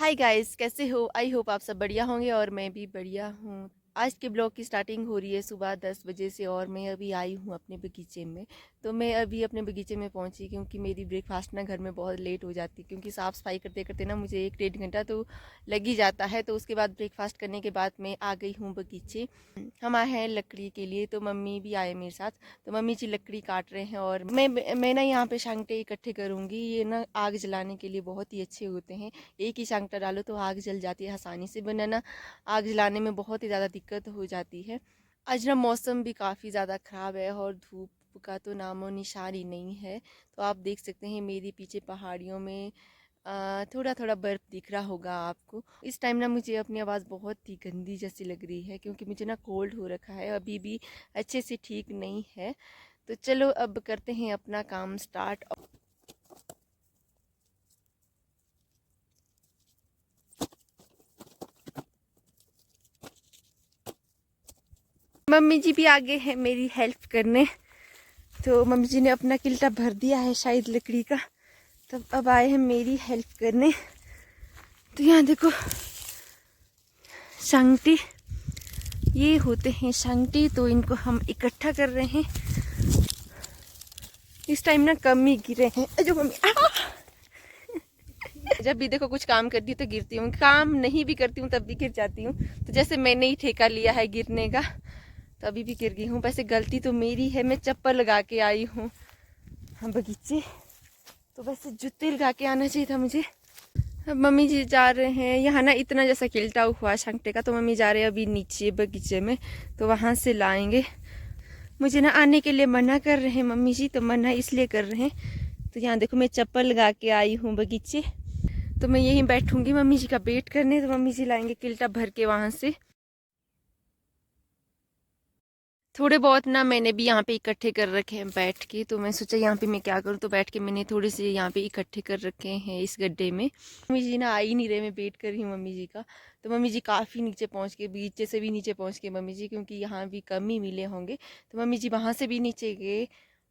Hi guys, कैसे हो? I hope आप सब बढ़िया होंगे और मैं भी बढ़िया हूँ। आज के ब्लॉग की स्टार्टिंग हो रही है सुबह 10 बजे से और मैं अभी आई हूँ अपने बगीचे में। तो मैं अभी अपने बगीचे में पहुँची क्योंकि मेरी ब्रेकफास्ट ना घर में बहुत लेट हो जाती है, क्योंकि साफ़ सफाई करते करते ना मुझे 1 डेढ़ घंटा तो लग ही जाता है। तो उसके बाद ब्रेकफास्ट करने के बाद मैं आ गई हूँ बगीचे। हम आए हैं लकड़ी के लिए, तो मम्मी भी आए मेरे साथ। तो मम्मी जी लकड़ी काट रहे हैं और मैं ना यहाँ पे शांगटे इकट्ठे करूँगी। ये ना आग जलाने के लिए बहुत ही अच्छे होते हैं। एक ही शांगटा डालो तो आग जल जाती है आसानी से, वरना ना आग जलाने में बहुत ही ज़्यादा दिक्कत हो जाती है। आज ना मौसम भी काफ़ी ज़्यादा ख़राब है और धूप का तो नामो निशान ही नहीं है। तो आप देख सकते हैं मेरे पीछे पहाड़ियों में थोड़ा थोड़ा बर्फ़ दिख रहा होगा आपको। इस टाइम ना मुझे अपनी आवाज़ बहुत ही गंदी जैसी लग रही है, क्योंकि मुझे ना कोल्ड हो रखा है, अभी भी अच्छे से ठीक नहीं है। तो चलो अब करते हैं अपना काम स्टार्ट। मम्मी जी भी आगे हैं मेरी हेल्प करने। तो मम्मी जी ने अपना किल्टा भर दिया है शायद लकड़ी का, तब अब आए हैं मेरी हेल्प करने। तो यहाँ देखो शांगटी, ये होते हैं शांगटी। तो इनको हम इकट्ठा कर रहे हैं। इस टाइम ना कम ही गिरे हैं। जो मम्मी जब भी देखो कुछ काम करती हूँ तो गिरती हूँ, काम नहीं भी करती हूँ तब भी गिर जाती हूँ। तो जैसे मैंने ही ठेका लिया है गिरने का, तो अभी भी गिर गई हूँ। वैसे गलती तो मेरी है, मैं चप्पल लगा के आई हूँ हाँ बगीचे। तो वैसे जूते लगा के आना चाहिए था मुझे। अब मम्मी जी जा रहे हैं, यहाँ ना इतना जैसा किल्टा हुआ शांगटे का, तो मम्मी जा रहे हैं अभी नीचे बगीचे में, तो वहाँ से लाएंगे। मुझे ना आने के लिए मना कर रहे हैं मम्मी जी, तो मना इसलिए कर रहे हैं। तो यहाँ देखो मैं चप्पल लगा के आई हूँ बगीचे। तो मैं यहीं बैठूंगी मम्मी जी का वेट करने। तो मम्मी जी लाएंगे किल्टा भर के वहाँ से। थोड़े बहुत ना मैंने भी यहाँ पे इकट्ठे कर रखे हैं बैठ के। तो मैं सोचा यहाँ पे मैं क्या करूँ, तो बैठ के मैंने थोड़े से यहाँ पे इकट्ठे कर रखे हैं इस गड्ढे में। मम्मी जी ना आ ही नहीं रहे, मैं वेट कर रही हूँ मम्मी जी का। तो मम्मी जी काफ़ी नीचे पहुँच के, बीच से भी नीचे पहुँच के मम्मी जी, क्योंकि यहाँ भी कम ही मिले होंगे। तो मम्मी जी वहाँ से भी नीचे गए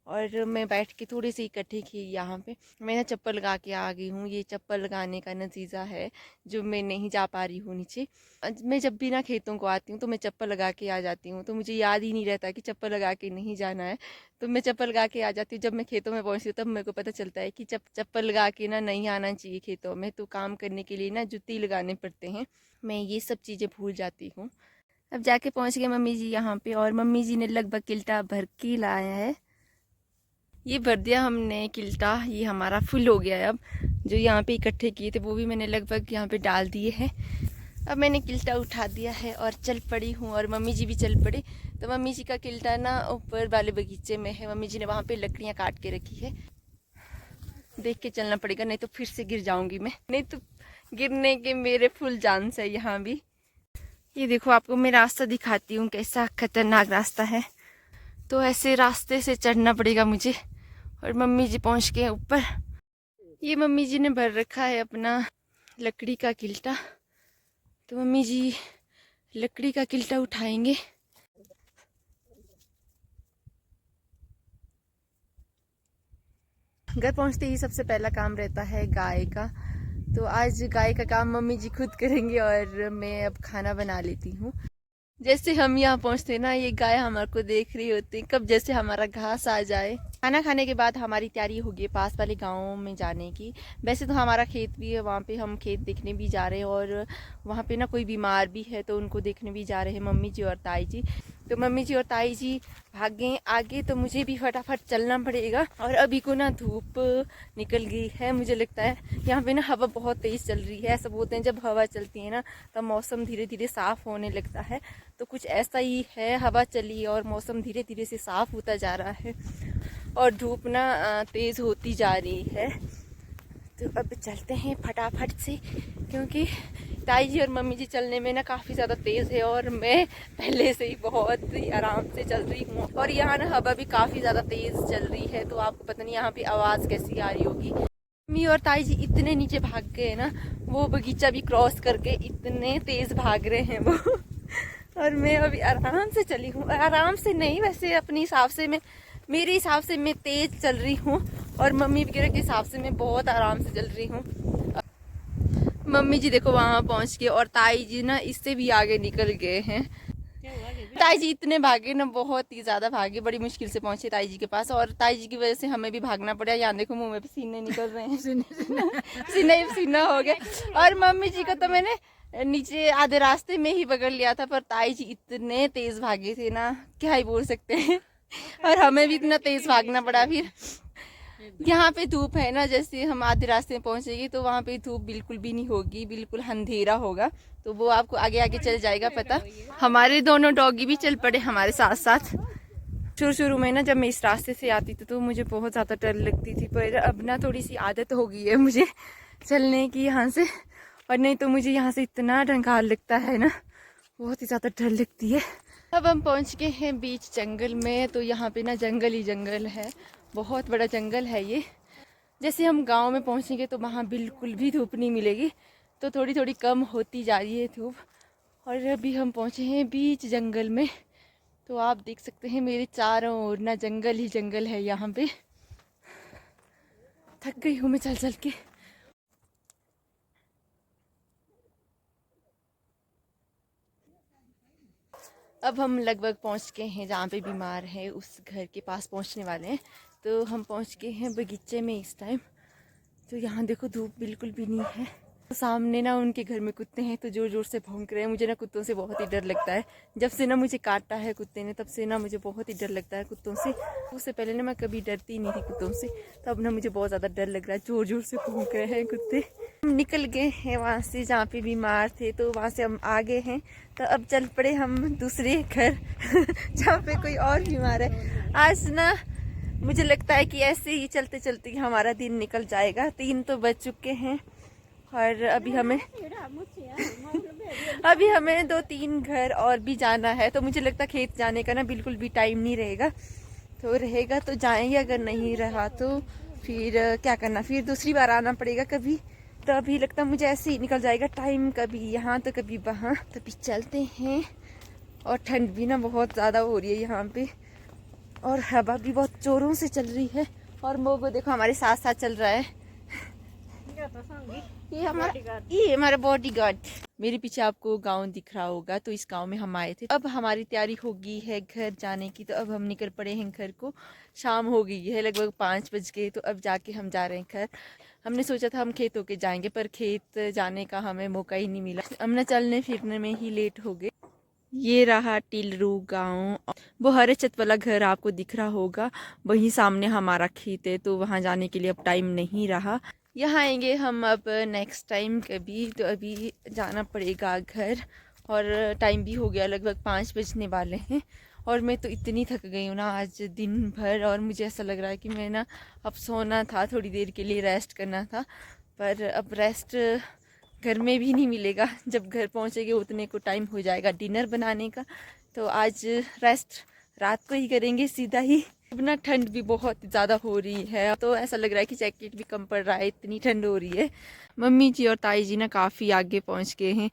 और मैं बैठ के थोड़े से इकट्ठे किए यहाँ पे। मैं ना चप्पल लगा के आ गई हूँ, ये चप्पल लगाने का नतीजा है जो मैं नहीं जा पा रही हूँ नीचे। मैं जब भी ना खेतों को आती हूँ तो मैं चप्पल लगा के आ जाती हूँ, तो मुझे याद ही नहीं रहता कि चप्पल लगा के नहीं जाना है। तो मैं चप्पल लगा के आ जाती हूँ। जब मैं खेतों में पहुँचती हूँ तब मेरे को पता चलता है कि चप्पल लगा के ना नहीं आना चाहिए खेतों में। तो काम करने के लिए ना जूती लगाने पड़ते हैं। मैं ये सब चीज़ें भूल जाती हूँ। अब जाके पहुँच गए मम्मी जी यहाँ पे, और मम्मी जी ने लगभग किल्टा भर के लाया है। ये भर दिया हमने किल्टा, ये हमारा फुल हो गया है। अब जो यहाँ पे इकट्ठे किए थे वो भी मैंने लगभग यहाँ पे डाल दिए हैं। अब मैंने किल्टा उठा दिया है और चल पड़ी हूँ, और मम्मी जी भी चल पड़े। तो मम्मी जी का किल्टा ना ऊपर वाले बगीचे में है, मम्मी जी ने वहाँ पे लकड़ियाँ काट के रखी है। देख के चलना पड़ेगा, नहीं तो फिर से गिर जाऊंगी मैं, नहीं तो गिरने के मेरे फुल चांस है यहाँ भी। ये देखो आपको मैं रास्ता दिखाती हूँ, कैसा खतरनाक रास्ता है। तो ऐसे रास्ते से चढ़ना पड़ेगा मुझे। और मम्मी जी पहुँच गए ऊपर। ये मम्मी जी ने भर रखा है अपना लकड़ी का किल्टा। तो मम्मी जी लकड़ी का किल्टा उठाएंगे। घर पहुंचते ही सबसे पहला काम रहता है गाय का। तो आज गाय का काम मम्मी जी खुद करेंगे और मैं अब खाना बना लेती हूँ। जैसे हम यहाँ पहुँचते ना, ये गाय हमारे को देख रही होती, कब जैसे हमारा घास आ जाए। खाना खाने के बाद हमारी तैयारी होगी पास वाले गाँव में जाने की। वैसे तो हमारा खेत भी है, वहाँ पे हम खेत देखने भी जा रहे हैं, और वहाँ पे ना कोई बीमार भी है तो उनको देखने भी जा रहे हैं मम्मी जी और ताई जी। तो मम्मी जी और ताई जी भागें आगे, तो मुझे भी फटाफट चलना पड़ेगा। और अभी को ना धूप निकल गई है, मुझे लगता है यहाँ पे ना हवा बहुत तेज़ चल रही है। ऐसा बोलते हैं जब हवा चलती है ना तब मौसम धीरे धीरे साफ़ होने लगता है। तो कुछ ऐसा ही है, हवा चली और मौसम धीरे धीरे से साफ़ होता जा रहा है और धूप ना तेज़ होती जा रही है। तो अब चलते हैं फटाफट से, क्योंकि ताई जी और मम्मी जी चलने में ना काफ़ी ज़्यादा तेज़ है और मैं पहले से ही बहुत ही आराम से चल रही हूँ। और यहाँ ना हवा भी काफ़ी ज़्यादा तेज़ चल रही है, तो आपको पता नहीं यहाँ पे आवाज़ कैसी आ रही होगी। मम्मी और ताई जी इतने नीचे भाग गए ना, वो बगीचा भी क्रॉस करके इतने तेज़ भाग रहे हैं वो और मैं अभी आराम से चली हूँ। आराम से नहीं, वैसे अपने हिसाब से मैं, मेरे हिसाब से मैं तेज़ चल रही हूँ, और मम्मी वगैरह के हिसाब से मैं बहुत आराम से चल रही हूँ। मम्मी जी देखो वहां पहुंच गए और ताई जी ना इससे भी आगे निकल गए हैं। ताई जी इतने भागे ना, बहुत ही ज्यादा भागे, बड़ी मुश्किल से पहुंचे ताई जी के पास और ताई जी की वजह से हमें भी भागना पड़ा। यहाँ देखो मुंह में पसीने निकल रहे हैं, पसीना ही पसीना हो गया। और मम्मी जी को तो मैंने नीचे आधे रास्ते में ही पकड़ लिया था, पर ताई जी इतने तेज भागे थे ना, क्या ही बोल सकते हैं। और हमें भी इतना तेज भागना पड़ा। फिर यहाँ पे धूप है ना, जैसे हम आधे रास्ते में पहुंचेंगे तो वहाँ पे धूप बिल्कुल भी नहीं होगी, बिल्कुल अंधेरा होगा, तो वो आपको आगे आगे चल जाएगा पता। हमारे दोनों डॉगी भी चल पड़े हमारे साथ साथ। शुरू शुरू में ना जब मैं इस रास्ते से आती थी तो मुझे बहुत ज़्यादा डर लगती थी, पर अब ना थोड़ी सी आदत हो गई है मुझे चलने की यहाँ से। और नहीं तो मुझे यहाँ से इतना डंगाल लगता है ना, बहुत ही ज़्यादा डर लगती है। अब हम पहुँच गए हैं बीच जंगल में, तो यहाँ पे ना जंगल ही जंगल है, बहुत बड़ा जंगल है ये। जैसे हम गांव में पहुँचेंगे तो वहाँ बिल्कुल भी धूप नहीं मिलेगी, तो थोड़ी थोड़ी कम होती जा रही है धूप। और अभी हम पहुँचे हैं बीच जंगल में, तो आप देख सकते हैं मेरे चारों ओर ना जंगल ही जंगल है यहाँ पे। थक गई हूँ मैं चल चल के। अब हम लगभग पहुँच गए हैं जहाँ पे बीमार है उस घर के पास पहुँचने वाले हैं। तो हम पहुँच गए हैं बगीचे में इस टाइम। तो यहाँ देखो धूप बिल्कुल भी नहीं है। तो सामने ना उनके घर में कुत्ते हैं तो जोर जोर से भौंक रहे हैं। मुझे ना कुत्तों से बहुत ही डर लगता है। जब से ना मुझे काटा है कुत्ते ने, तब से ना मुझे बहुत ही डर लगता है कुत्तों से। उससे पहले ना मैं कभी डरती नहीं थी कुत्तों से, तब ना मुझे बहुत ज़्यादा डर लग रहा है। जोर जोर से भौंक रहे हैं कुत्ते। हम निकल गए हैं वहाँ से जहाँ पे बीमार थे, तो वहाँ से हम आ गए हैं। तो अब चल पड़े हम दूसरे घर जहाँ पे कोई और बीमार है। आज ना मुझे लगता है कि ऐसे ही चलते चलते हमारा दिन निकल जाएगा। 3 तो बज चुके हैं और अभी हमें 2-3 घर और भी जाना है। तो मुझे लगता है खेत जाने का ना बिल्कुल भी टाइम नहीं रहेगा, तो रहेगा तो जाएंगे, अगर नहीं रहा तो फिर क्या करना, फिर दूसरी बार आना पड़ेगा कभी। तो अभी लगता है मुझे ऐसे ही निकल जाएगा टाइम, कभी यहाँ तो कभी वहाँ। तो अभी चलते हैं। और ठंड भी ना बहुत ज़्यादा हो रही है यहाँ पे, और हवा भी बहुत जोरों से चल रही है। और मोगो देखो हमारे साथ साथ चल रहा है। ये हमारा बॉडीगार्ड। मेरे पीछे आपको गांव दिख रहा होगा, तो इस गांव में हम आए थे। अब हमारी तैयारी हो गई है घर जाने की, तो अब हम निकल पड़े हैं घर को। शाम हो गई है, लगभग 5 बज गए, तो अब जाके हम जा रहे हैं घर। हमने सोचा था हम खेत होके जाएंगे, पर खेत जाने का हमें मौका ही नहीं मिला। हमने चलने फिरने में ही लेट हो गए। ये रहा टिलरू गांव। वो हरे छत वाला घर आपको दिख रहा होगा, वहीं सामने हमारा खेत है, तो वहां जाने के लिए अब टाइम नहीं रहा। यहाँ आएंगे हम अब नेक्स्ट टाइम कभी। तो अभी जाना पड़ेगा घर, और टाइम भी हो गया, लगभग 5 बजने वाले हैं। और मैं तो इतनी थक गई हूँ ना आज दिन भर, और मुझे ऐसा लग रहा है कि मैं ना अब सोना था, थोड़ी देर के लिए रेस्ट करना था, पर अब रेस्ट घर में भी नहीं मिलेगा। जब घर पहुंचेंगे उतने को टाइम हो जाएगा डिनर बनाने का, तो आज रेस्ट रात को ही करेंगे सीधा ही। अब ना ठंड भी बहुत ज़्यादा हो रही है, तो ऐसा लग रहा है कि जैकेट भी कम पड़ रहा है, इतनी ठंड हो रही है। मम्मी जी और ताई जी ना काफ़ी आगे पहुंच गए हैं।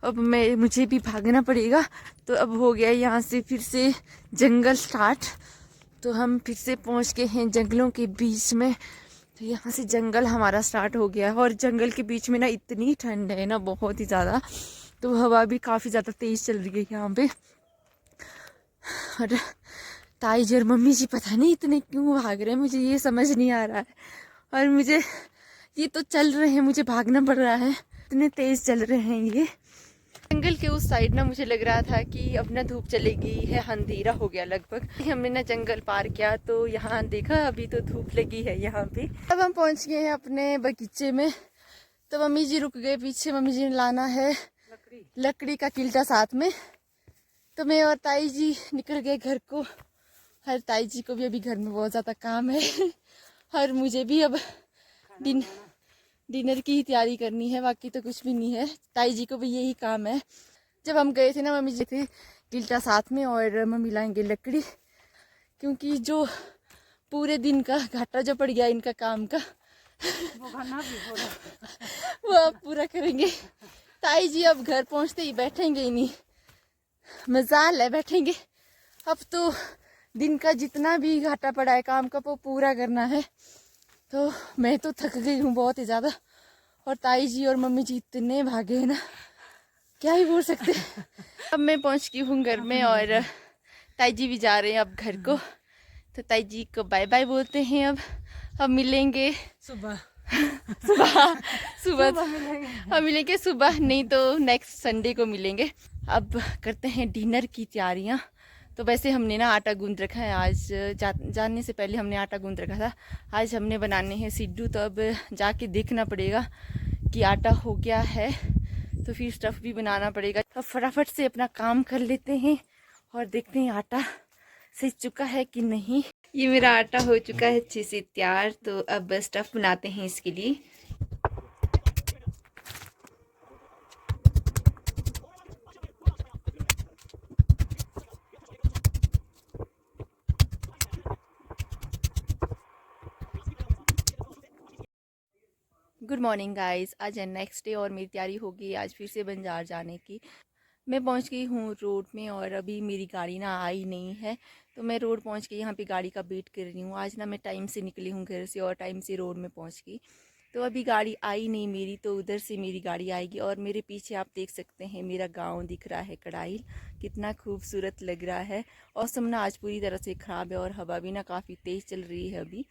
अब मुझे भी भागना पड़ेगा। तो अब हो गया यहाँ से फिर से जंगल स्टार्ट। तो हम फिर से पहुँच गए हैं जंगलों के बीच में। तो यहाँ से जंगल हमारा स्टार्ट हो गया है, और जंगल के बीच में ना इतनी ठंड है ना, बहुत ही ज़्यादा। तो हवा भी काफ़ी ज़्यादा तेज़ चल रही है यहाँ पे। और ताई जी और मम्मी जी पता नहीं इतने क्यों भाग रहे हैं, मुझे ये समझ नहीं आ रहा है। और मुझे ये तो चल रहे हैं, मुझे भागना पड़ रहा है, इतने तेज़ चल रहे हैं ये। जंगल के उस साइड ना मुझे लग रहा था कि अब ना धूप चली गई है, अंधेरा हो गया लगभग। हमने ना जंगल पार किया, तो यहाँ देखा अभी तो धूप लगी है यहाँ पे। अब हम पहुँच गए हैं अपने बगीचे में। तो मम्मी जी रुक गए पीछे, मम्मी जी ने लाना है लकड़ी का किल्टा साथ में। तो मैं और ताई जी निकल गए घर को। हर ताई जी को भी अभी घर में बहुत ज़्यादा काम है और मुझे भी अब डिनर की ही तैयारी करनी है, बाकी तो कुछ भी नहीं है। ताई जी को भी यही काम है। जब हम गए थे ना, मम्मी जी थे गिल्टा साथ में, और मम्मी लाएंगे लकड़ी, क्योंकि जो पूरे दिन का घाटा जो पड़ गया इनका काम का वो अब पूरा करेंगे। ताई जी अब घर पहुंचते ही बैठेंगे ही नहीं, मजाल है बैठेंगे। अब तो दिन का जितना भी घाटा पड़ा है काम का वो पूरा करना है। तो मैं तो थक गई हूँ बहुत ही ज़्यादा, और ताई जी और मम्मी जी इतने भागे हैं ना, क्या ही बोल सकते। अब मैं पहुंच गई हूँ घर में और ताई जी भी जा रहे हैं अब घर को। तो ताई जी को बाय बाय बोलते हैं। अब मिलेंगे सुबह सुबह सुबह मिलेंगे। अब मिलेंगे सुबह, नहीं तो नेक्स्ट संडे को मिलेंगे। अब करते हैं डिनर की तैयारियां। तो वैसे हमने ना आटा गूंद रखा है, आज जाने से पहले हमने आटा गूंद रखा था। आज हमने बनाने हैं सिड्डू, तो अब जाके देखना पड़ेगा कि आटा हो गया है, तो फिर स्टफ़ भी बनाना पड़ेगा। अब फटाफट से अपना काम कर लेते हैं और देखते हैं आटा सीज चुका है कि नहीं। ये मेरा आटा हो चुका है अच्छे से तैयार, तो अब स्टफ़ बनाते हैं इसके लिए। गुड मॉर्निंग गाइस, आज है नेक्स्ट डे और मेरी तैयारी हो गई आज फिर से बंजार जाने की। मैं पहुंच गई हूँ रोड में और अभी मेरी गाड़ी ना आई नहीं है, तो मैं रोड पहुंच गई, यहाँ पे गाड़ी का वेट कर रही हूँ। आज ना मैं टाइम से निकली हूँ घर से और टाइम से रोड में पहुंच गई, तो अभी गाड़ी आई नहीं मेरी, तो उधर से मेरी गाड़ी आएगी। और मेरे पीछे आप देख सकते हैं मेरा गाँव दिख रहा है कड़ाइल, कितना खूबसूरत लग रहा है। मौसम ना आज पूरी तरह से ख़राब है और हवा भी ना काफ़ी तेज़ चल रही है अभी।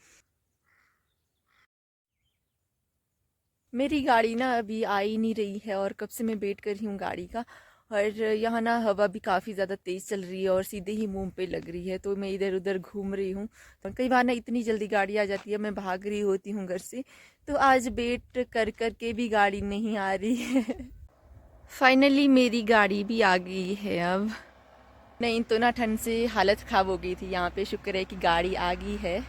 मेरी गाड़ी ना अभी आ ही नहीं रही है और कब से मैं वेट कर रही हूँ गाड़ी का। और यहाँ ना हवा भी काफ़ी ज़्यादा तेज़ चल रही है और सीधे ही मुंह पे लग रही है, तो मैं इधर उधर घूम रही हूँ। तो कई बार ना इतनी जल्दी गाड़ी आ जाती है, मैं भाग रही होती हूँ घर से, तो आज वेट कर कर के भी गाड़ी नहीं आ रही है। फाइनली मेरी गाड़ी भी आ गई है अब। नहीं तो ना ठंड से हालत ख़राब हो गई थी यहाँ पे, शुक्र है कि गाड़ी आ गई है।